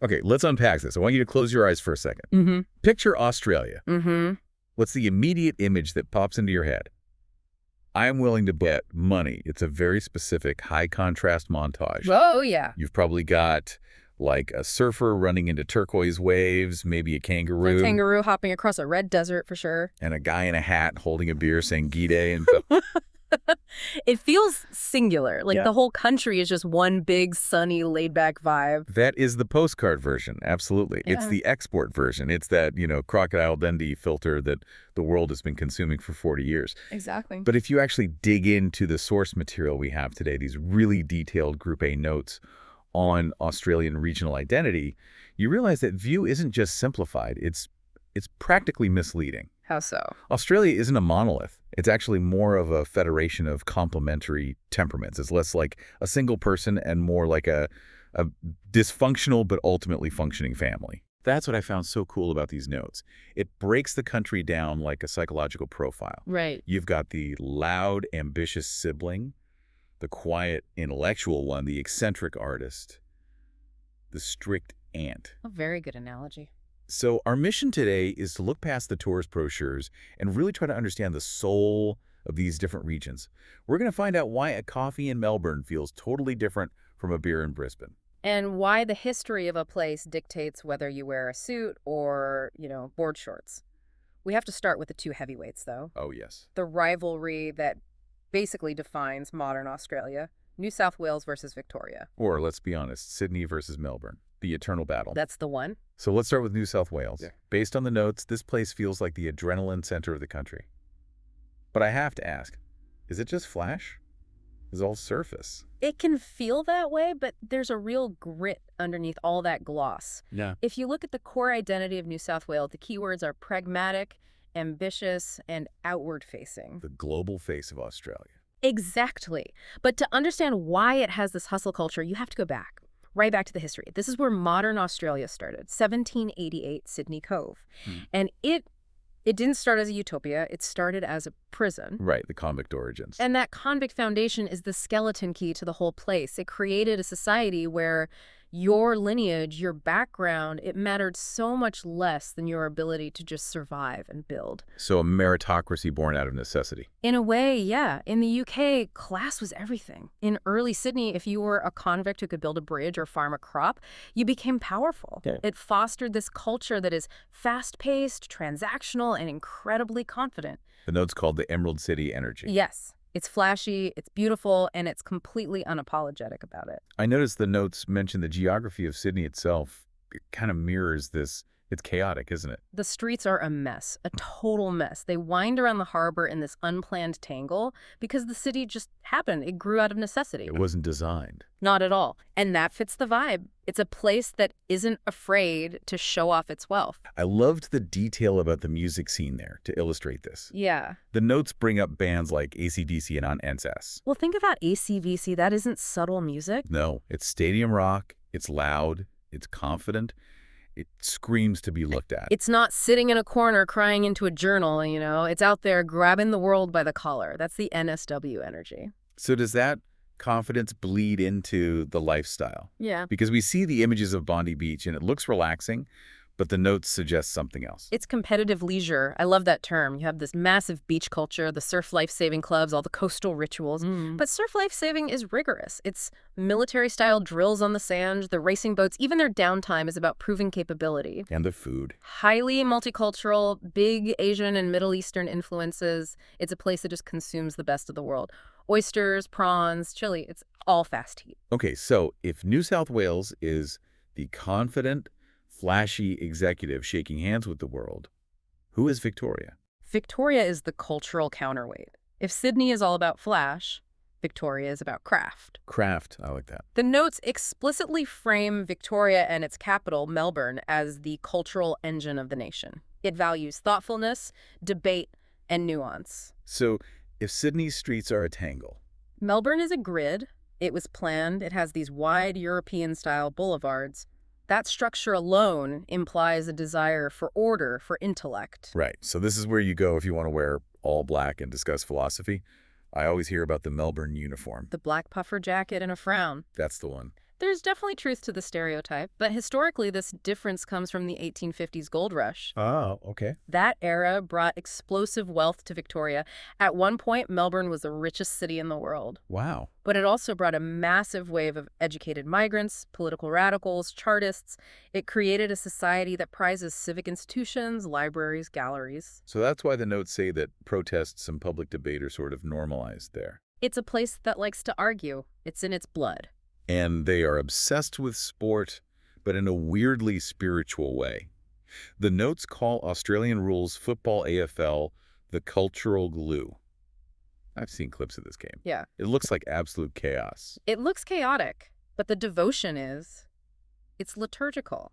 Okay, let's unpack this. I want you to close your eyes for a second. Picture Australia. What's the immediate image that pops into your head? I am willing to bet money it's a very specific high-contrast montage. Oh, yeah. You've probably got, like, a surfer running into turquoise waves, maybe a kangaroo. A kangaroo hopping across a red desert, for sure. And a guy in a hat holding a beer saying G'day. And It feels singular. Like the whole country is just one big, sunny, laid-back vibe. That is the postcard version, absolutely. Yeah. It's the export version. It's that, Crocodile Dundee filter that the world has been consuming for 40 years. Exactly. But if you actually dig into the source material we have today, these really detailed Group A notes on Australian regional identity, you realize that view isn't just simplified. It's practically misleading. How so? Australia isn't a monolith. It's actually more of a federation of complementary temperaments. It's less like a single person and more like a dysfunctional but ultimately functioning family. That's what I found so cool about these notes. It breaks the country down like a psychological profile. Right. You've got the loud, ambitious sibling, the quiet, intellectual one, the eccentric artist, the strict aunt. A very good analogy. So our mission today is to look past the tourist brochures and really try to understand the soul of these different regions. We're going to find out why a coffee in Melbourne feels totally different from a beer in Brisbane. And why the history of a place dictates whether you wear a suit or, board shorts. We have to start with the two heavyweights, though. Oh, yes. The rivalry that basically defines modern Australia, New South Wales versus Victoria. Or, let's be honest, Sydney versus Melbourne, the eternal battle. That's the one. So let's start with New South Wales. Yeah. Based on the notes, this place feels like the adrenaline center of the country. But I have to ask, is it just flash? Is it all surface? It can feel that way, but there's a real grit underneath all that gloss. Yeah. If you look at the core identity of New South Wales, the keywords are pragmatic, ambitious, and outward-facing. The global face of Australia. Exactly. But to understand why it has this hustle culture, you have to go back. Right back to the history. This is where modern Australia started, 1788, Sydney Cove. And it didn't start as a utopia. It started as a prison. Right, the convict origins. And that convict foundation is the skeleton key to the whole place. It created a society where your lineage, your background, it mattered so much less than your ability to just survive and build. So a meritocracy born out of necessity. In a way, yeah. In the UK, class was everything. In early Sydney, if you were a convict who could build a bridge or farm a crop, you became powerful. Yeah. It fostered this culture that is fast-paced, transactional, and incredibly confident. The note's called the Emerald City energy. Yes. It's flashy, it's beautiful, and it's completely unapologetic about it. I noticed the notes mention the geography of Sydney itself. It kind of mirrors this. It's chaotic, isn't it? The streets are a mess, a total mess. They wind around the harbor in this unplanned tangle because the city just happened. It grew out of necessity. It wasn't designed. Not at all. And that fits the vibe. It's a place that isn't afraid to show off its wealth. I loved the detail about the music scene there to illustrate this. Yeah. The notes bring up bands like AC/DC and NSS. Well, think about ACVC. That isn't subtle music. No, it's stadium rock. It's loud. It's confident. It screams to be looked at. It's not sitting in a corner crying into a journal, It's out there grabbing the world by the collar. That's the NSW energy. So does that confidence bleed into the lifestyle? Yeah. Because we see the images of Bondi Beach and it looks relaxing, but the notes suggest something else. It's competitive leisure. I love that term. You have this massive beach culture, the surf life-saving clubs, all the coastal rituals. But surf life-saving is rigorous. It's military-style drills on the sand, the racing boats, even their downtime is about proving capability. And the food. Highly multicultural, big Asian and Middle Eastern influences. It's a place that just consumes the best of the world. Oysters, prawns, chili, it's all fast heat. Okay, so if New South Wales is the confident, flashy executive shaking hands with the world, who is Victoria? Victoria is the cultural counterweight. If Sydney is all about flash, Victoria is about craft. Craft, I like that. The notes explicitly frame Victoria and its capital, Melbourne, as the cultural engine of the nation. It values thoughtfulness, debate, and nuance. So if Sydney's streets are a tangle, Melbourne is a grid. It was planned. It has these wide European-style boulevards. That structure alone implies a desire for order, for intellect. right, so this is where you go if you want to wear all black and discuss philosophy. I always hear about the Melbourne uniform. The black puffer jacket and a frown. That's the one. There's definitely truth to the stereotype, but historically this difference comes from the 1850s gold rush. Oh, okay. That era brought explosive wealth to Victoria. At one point, Melbourne was the richest city in the world. Wow. But it also brought a massive wave of educated migrants, political radicals, Chartists. It created a society that prizes civic institutions, libraries, galleries. So that's why the notes say that protests and public debate are sort of normalized there. It's a place that likes to argue. It's in its blood. And they are obsessed with sport, but in a weirdly spiritual way. The notes call Australian rules football AFL the cultural glue. I've seen clips of this game. Yeah. It looks like absolute chaos. It looks chaotic, but the devotion is, it's liturgical.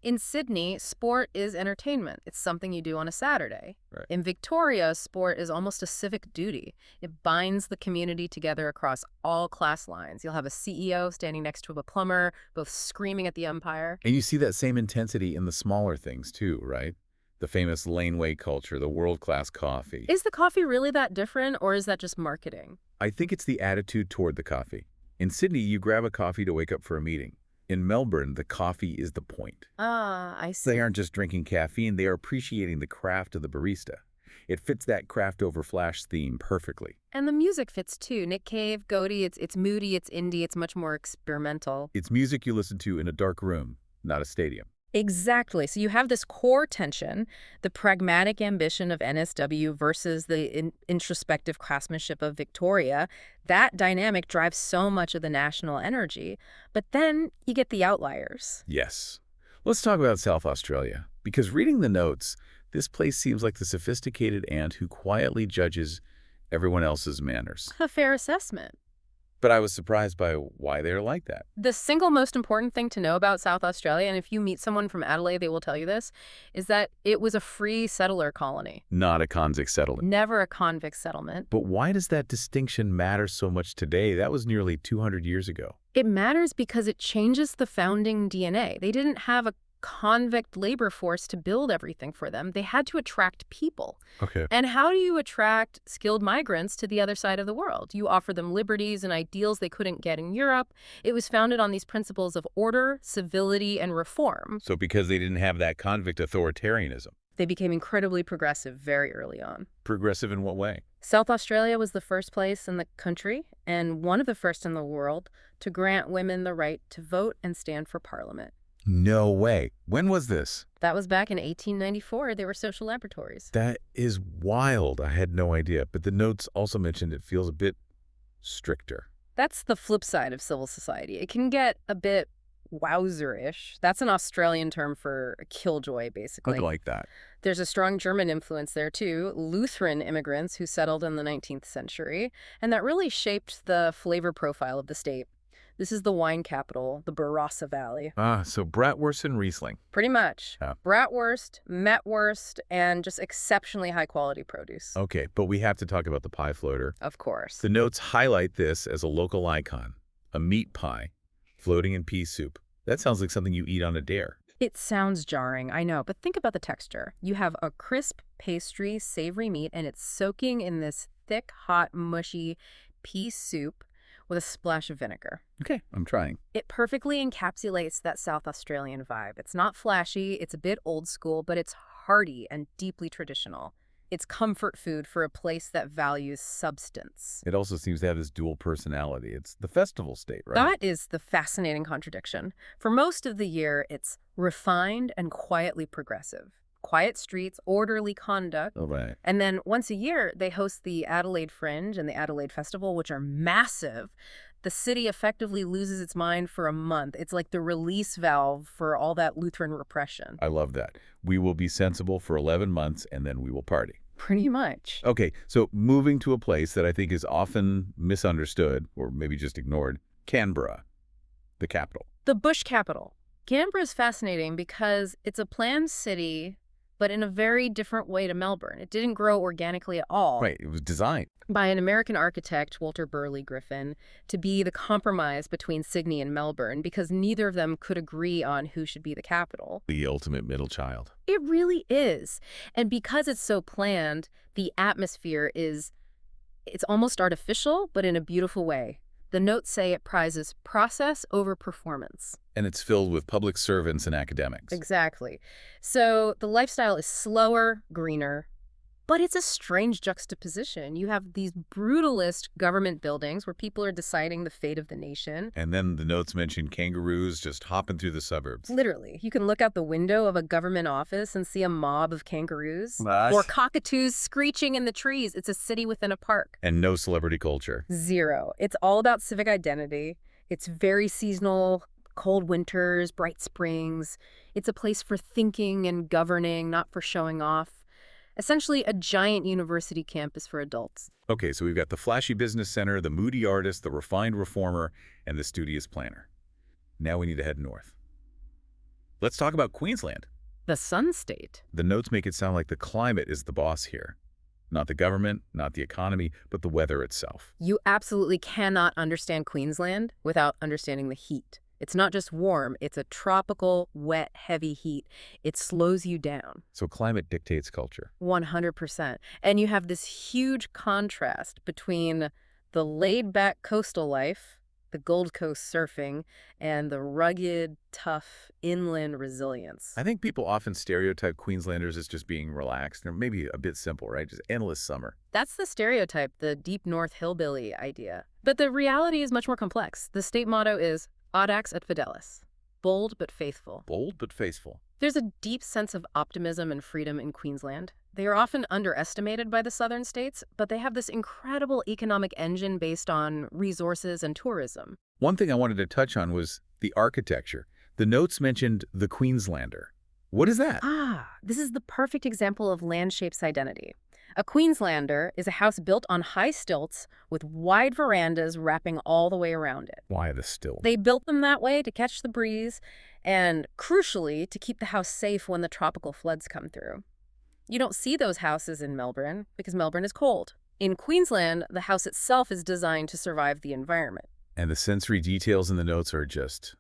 In Sydney, sport is entertainment. It's something you do on a Saturday. Right. In Victoria, sport is almost a civic duty. It binds the community together across all class lines. You'll have a CEO standing next to a plumber, both screaming at the umpire. And you see that same intensity in the smaller things too, right? The famous laneway culture, the world-class coffee. Is the coffee really that different, or is that just marketing? I think it's the attitude toward the coffee. In Sydney, you grab a coffee to wake up for a meeting. In Melbourne, the coffee is the point. Ah, I see. They aren't just drinking caffeine, they are appreciating the craft of the barista. It fits that craft over flash theme perfectly. And the music fits too. Nick Cave, Goaty, it's moody, it's indie, it's much more experimental. It's music you listen to in a dark room, not a stadium. Exactly. So you have this core tension, the pragmatic ambition of NSW versus the introspective craftsmanship of Victoria. That dynamic drives so much of the national energy. But then you get the outliers. Yes. Let's talk about South Australia. Because reading the notes, this place seems like the sophisticated ant who quietly judges everyone else's manners. A fair assessment. But I was surprised by why they're like that. The single most important thing to know about South Australia, and if you meet someone from Adelaide, they will tell you this, is that it was a free settler colony. Not a convict settlement. Never a convict settlement. But why does that distinction matter so much today? That was nearly 200 years ago. It matters because it changes the founding DNA. They didn't have a convict labor force to build everything for them. They had to attract people. Okay. And how do you attract skilled migrants to the other side of the world? You offer them liberties and ideals they couldn't get in Europe. It was founded on these principles of order, civility, and reform. So because they didn't have that convict authoritarianism. They became incredibly progressive very early on. Progressive in what way? South Australia was the first place in the country, and one of the first in the world, to grant women the right to vote and stand for parliament. No way. When was this? That was back in 1894. They were social laboratories. That is wild. I had no idea. But the notes also mentioned it feels a bit stricter. That's the flip side of civil society. It can get a bit wowzer-ish. That's an Australian term for a killjoy, basically. I like that. There's a strong German influence there, too. Lutheran immigrants who settled in the 19th century. And that really shaped the flavor profile of the state. This is the wine capital, the Barossa Valley. Ah, so bratwurst and Riesling. Pretty much. Yeah. Bratwurst, metwurst, and just exceptionally high-quality produce. Okay, but we have to talk about the pie floater. Of course. The notes highlight this as a local icon, a meat pie floating in pea soup. That sounds like something you eat on a dare. It sounds jarring, I know, but think about the texture. You have a crisp pastry, savory meat, and it's soaking in this thick, hot, mushy pea soup with a splash of vinegar. Okay, I'm trying. It perfectly encapsulates that South Australian vibe. It's not flashy, it's a bit old school, but it's hearty and deeply traditional. It's comfort food for a place that values substance. It also seems to have this dual personality. It's the festival state, right? That is the fascinating contradiction. For most of the year, it's refined and quietly progressive. Quiet streets, orderly conduct. Oh, right. And then once a year, they host the Adelaide Fringe and the Adelaide Festival, which are massive. The city effectively loses its mind for a month. It's like the release valve for all that Lutheran repression. I love that. We will be sensible for 11 months, and then we will party. Pretty much. Okay, so moving to a place that I think is often misunderstood, or maybe just ignored, Canberra, the capital. The bush capital. Canberra is fascinating because it's a planned city, but in a very different way to Melbourne. It didn't grow organically at all. Right, it was designed. By an American architect, Walter Burley Griffin, to be the compromise between Sydney and Melbourne because neither of them could agree on who should be the capital. The ultimate middle child. It really is. And because it's so planned, the atmosphere it's almost artificial, but in a beautiful way. The notes say it prizes process over performance. And it's filled with public servants and academics. Exactly. So the lifestyle is slower, greener, but it's a strange juxtaposition. You have these brutalist government buildings where people are deciding the fate of the nation. And then the notes mention kangaroos just hopping through the suburbs. Literally. You can look out the window of a government office and see a mob of kangaroos. Nice. Or cockatoos screeching in the trees. It's a city within a park. And no celebrity culture. Zero. It's all about civic identity. It's very seasonal, cold winters, bright springs. It's a place for thinking and governing, not for showing off. Essentially, a giant university campus for adults. Okay, so we've got the flashy business center, the moody artist, the refined reformer, and the studious planner. Now we need to head north. Let's talk about Queensland. The Sun State. The notes make it sound like the climate is the boss here. Not the government, not the economy, but the weather itself. You absolutely cannot understand Queensland without understanding the heat. It's not just warm, it's a tropical, wet, heavy heat. It slows you down. So climate dictates culture. 100%. And you have this huge contrast between the laid-back coastal life, the Gold Coast surfing, and the rugged, tough, inland resilience. I think people often stereotype Queenslanders as just being relaxed, or maybe a bit simple, right? Just endless summer. That's the stereotype, the deep north hillbilly idea. But the reality is much more complex. The state motto is Audax et Fidelis, bold but faithful. Bold but faithful. There's a deep sense of optimism and freedom in Queensland. They are often underestimated by the southern states, but they have this incredible economic engine based on resources and tourism. One thing I wanted to touch on was the architecture. The notes mentioned the Queenslander. What is that? This is the perfect example of land shapes identity. A Queenslander is a house built on high stilts with wide verandas wrapping all the way around it. Why the still? They built them that way to catch the breeze and, crucially, to keep the house safe when the tropical floods come through. You don't see those houses in Melbourne because Melbourne is cold. In Queensland, the house itself is designed to survive the environment. And the sensory details in the notes are just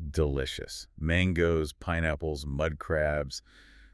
delicious. Mangoes, pineapples, mud crabs,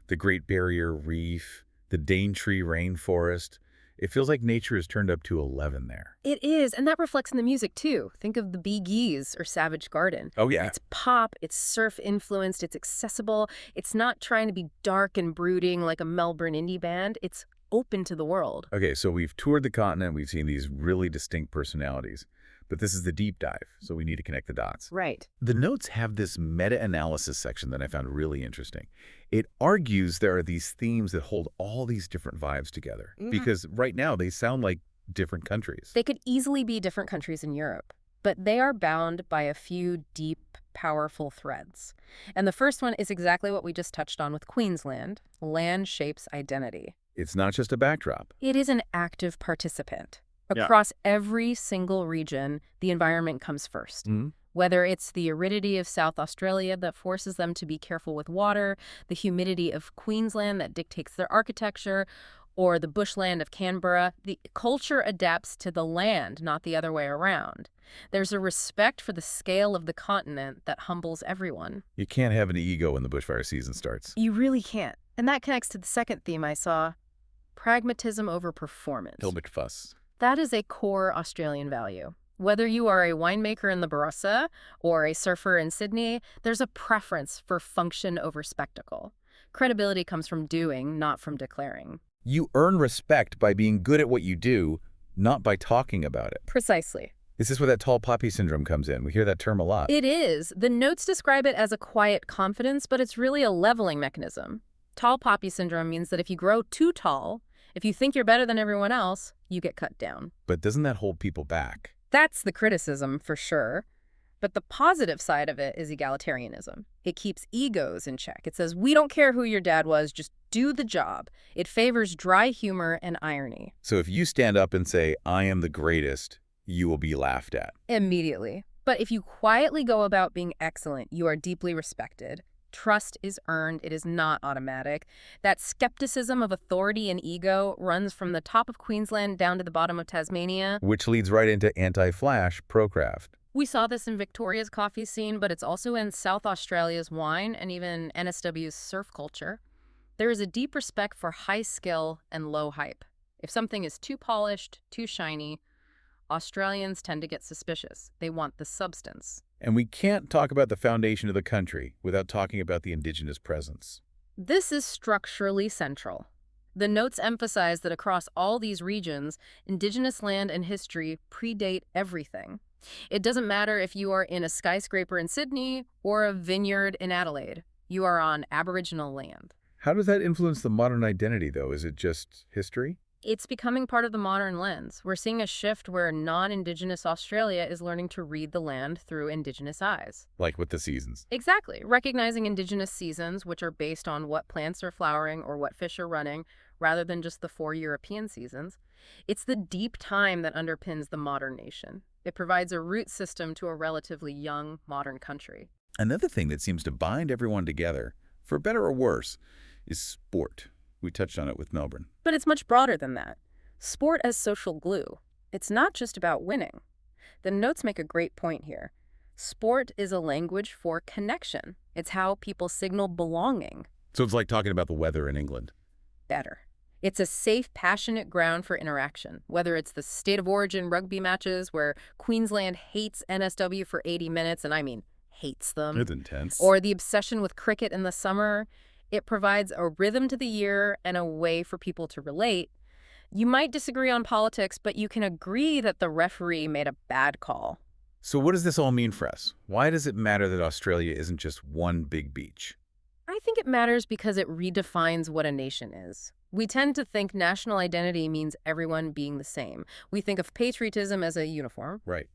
the Great Barrier Reef, the Daintree rainforest. It feels like nature is turned up to 11 there. It is, and that reflects in the music, too. Think of the Bee Gees or Savage Garden. Oh, yeah. It's pop, it's surf-influenced, it's accessible. It's not trying to be dark and brooding like a Melbourne indie band. It's open to the world. Okay, so we've toured the continent. We've seen these really distinct personalities. But this is the deep dive, so we need to connect the dots. Right. The notes have this meta-analysis section that I found really interesting. It argues there are these themes that hold all these different vibes together. Because right now, they sound like different countries. They could easily be different countries in Europe, but they are bound by a few deep, powerful threads. And the first one is exactly what we just touched on with Queensland. Land shapes identity. It's not just a backdrop. It is an active participant. Across every single region, the environment comes first. Whether it's the aridity of South Australia that forces them to be careful with water, the humidity of Queensland that dictates their architecture, or the bushland of Canberra, the culture adapts to the land, not the other way around. There's a respect for the scale of the continent that humbles everyone. You can't have an ego when the bushfire season starts. You really can't. And that connects to the second theme I saw, pragmatism over performance. Hilbert fuss. That is a core Australian value. Whether you are a winemaker in the Barossa or a surfer in Sydney, there's a preference for function over spectacle. Credibility comes from doing, not from declaring. You earn respect by being good at what you do, not by talking about it. Precisely. Is this where that tall poppy syndrome comes in? We hear that term a lot. It is. The notes describe it as a quiet confidence, but it's really a leveling mechanism. Tall poppy syndrome means that if you grow too tall, if you think you're better than everyone else, you get cut down. But doesn't that hold people back? That's the criticism, for sure. But the positive side of it is egalitarianism. It keeps egos in check. It says, we don't care who your dad was, just do the job. It favors dry humor and irony. So if you stand up and say, I am the greatest, you will be laughed at. Immediately. But if you quietly go about being excellent, you are deeply respected. Trust is earned. It is not automatic. That skepticism of authority and ego runs from the top of Queensland down to the bottom of Tasmania. Which leads right into anti-flash, pro-craft. We saw this in Victoria's coffee scene, but it's also in South Australia's wine and even NSW's surf culture. There is a deep respect for high skill and low hype. If something is too polished, too shiny, Australians tend to get suspicious. They want the substance. And we can't talk about the foundation of the country without talking about the indigenous presence. This is structurally central. The notes emphasize that across all these regions, indigenous land and history predate everything. It doesn't matter if you are in a skyscraper in Sydney or a vineyard in Adelaide. You are on Aboriginal land. How does that influence the modern identity, though? Is it just history? It's becoming part of the modern lens. We're seeing a shift where non-Indigenous Australia is learning to read the land through Indigenous eyes. Like with the seasons. Exactly. Recognizing Indigenous seasons, which are based on what plants are flowering or what fish are running, rather than just the 4 European seasons. It's the deep time that underpins the modern nation. It provides a root system to a relatively young, modern country. Another thing that seems to bind everyone together, for better or worse, is sport. We touched on it with Melbourne. But it's much broader than that. Sport as social glue. It's not just about winning. The notes make a great point here. Sport is a language for connection. It's how people signal belonging. So it's like talking about the weather in England. Better. It's a safe, passionate ground for interaction, whether it's the state of origin rugby matches where Queensland hates NSW for 80 minutes, and I mean hates them. It's intense. Or the obsession with cricket in the summer. It provides a rhythm to the year and a way for people to relate. You might disagree on politics, but you can agree that the referee made a bad call. So what does this all mean for us? Why does it matter that Australia isn't just one big beach? I think it matters because it redefines what a nation is. We tend to think national identity means everyone being the same. We think of patriotism as a uniform. Right.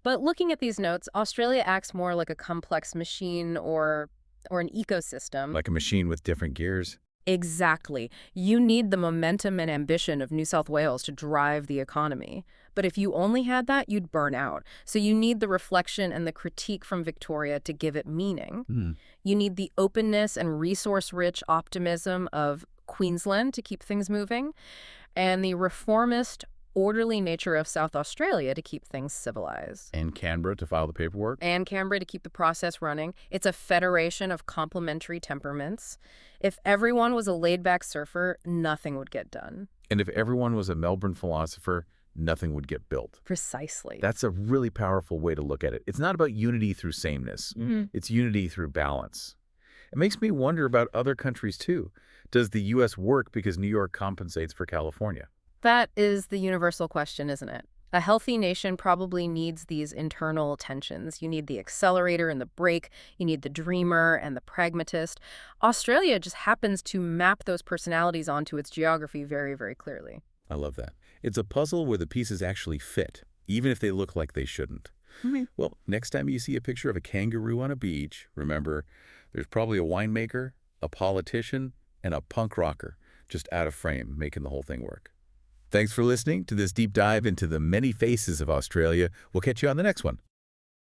But looking at these notes, Australia acts more like a complex machine or an ecosystem. Like a machine with different gears. Exactly. You need the momentum and ambition of New South Wales to drive the economy. But if you only had that, you'd burn out. So you need the reflection and the critique from Victoria to give it meaning. You need the openness and resource-rich optimism of Queensland to keep things moving, and the reformist, orderly nature of South Australia to keep things civilized. And Canberra to file the paperwork. And Canberra to keep the process running. It's a federation of complementary temperaments. If everyone was a laid-back surfer, nothing would get done. And if everyone was a Melbourne philosopher, nothing would get built. Precisely. That's a really powerful way to look at it. It's not about unity through sameness. It's unity through balance. It makes me wonder about other countries, too. Does the U.S. work because New York compensates for California? That is the universal question, isn't it? A healthy nation probably needs these internal tensions. You need the accelerator and the brake. You need the dreamer and the pragmatist. Australia just happens to map those personalities onto its geography very, very clearly. I love that. It's a puzzle where the pieces actually fit, even if they look like they shouldn't. Well, next time you see a picture of a kangaroo on a beach, remember, there's probably a winemaker, a politician, and a punk rocker just out of frame, making the whole thing work. Thanks for listening to this deep dive into the many faces of Australia. We'll catch you on the next one.